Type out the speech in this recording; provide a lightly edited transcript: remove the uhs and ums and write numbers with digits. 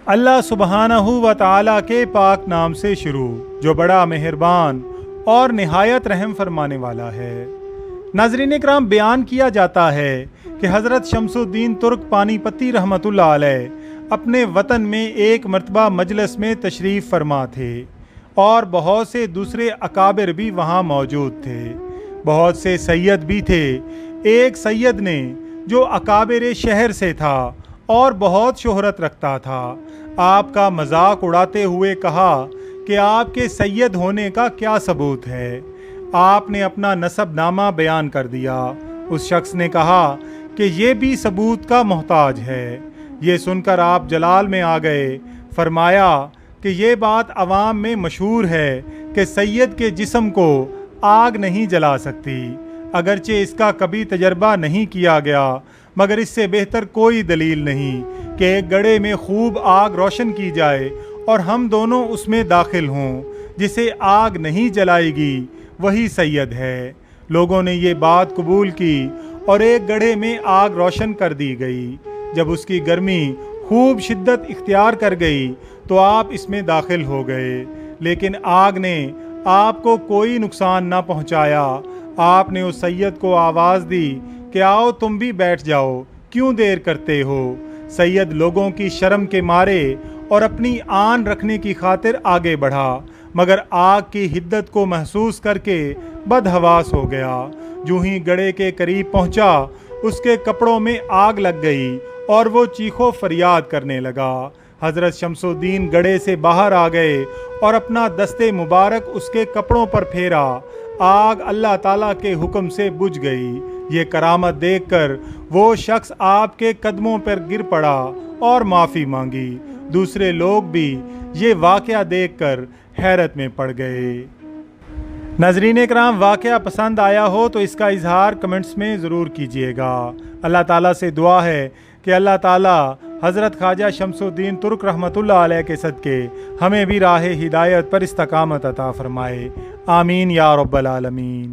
अल्लाह सुबहानहू व तआला के पाक नाम से शुरू, जो बड़ा मेहरबान और निहायत रहम फरमाने वाला है। नाज़रीन इकराम, बयान किया जाता है कि हज़रत शमसुद्दीन तुर्क पानीपती रहमतुल्लाह अलैह अपने वतन में एक मरतबा मजलिस में तशरीफ़ फरमा थे और बहुत से दूसरे अकाबिर भी वहाँ मौजूद थे। बहुत से सैयद भी थे। एक सैयद ने, जो अकाबिर शहर से था और बहुत शोहरत रखता था, आपका मजाक उड़ाते हुए कहा कि आपके सैयद होने का क्या सबूत है। आपने अपना नसबनामा बयान कर दिया। उस शख्स ने कहा कि ये भी सबूत का मोहताज है। ये सुनकर आप जलाल में आ गए। फरमाया कि ये बात अवाम में मशहूर है कि सैयद के जिस्म को आग नहीं जला सकती, अगरचे इसका कभी तजर्बा नहीं किया गया, मगर इससे बेहतर कोई दलील नहीं कि एक गड्ढे में खूब आग रोशन की जाए और हम दोनों उसमें दाखिल हों। जिसे आग नहीं जलाएगी वही सैयद है। लोगों ने ये बात कबूल की और एक गड्ढे में आग रोशन कर दी गई। जब उसकी गर्मी खूब शिद्दत इख्तियार कर गई तो आप इसमें दाखिल हो गए, लेकिन आग ने आपको कोई नुकसान ना पहुंचाया। आपने उस सैयद को आवाज़ दी कि आओ तुम भी बैठ जाओ, क्यों देर करते हो। सैयद लोगों की शर्म के मारे और अपनी आन रखने की खातिर आगे बढ़ा, मगर आग की हिद्दत को महसूस करके बदहवास हो गया। जो ही गड्ढे के करीब पहुंचा, उसके कपड़ों में आग लग गई और वो चीखो फरियाद करने लगा। हज़रत शमसुद्दीन गड्ढे से बाहर आ गए और अपना दस्ते मुबारक उसके कपड़ों पर फेरा। आग अल्लाह ताला के हुक्म से बुझ गई। ये करामत देखकर वो शख्स आपके कदमों पर गिर पड़ा और माफ़ी मांगी। दूसरे लोग भी ये वाक़या देखकर हैरत में पड़ गए। नाज़रीन इकराम, वाक़या पसंद आया हो तो इसका इजहार कमेंट्स में ज़रूर कीजिएगा। अल्लाह ताला से दुआ है कि अल्लाह ताला हज़रत ख्वाजा शमसुद्दीन तुर्क रहमतुल्लाह अलैह के सदके हमें भी राह हिदायत पर इस्तकामत अता फ़रमाए। आमीन या रब्बल आलमीन।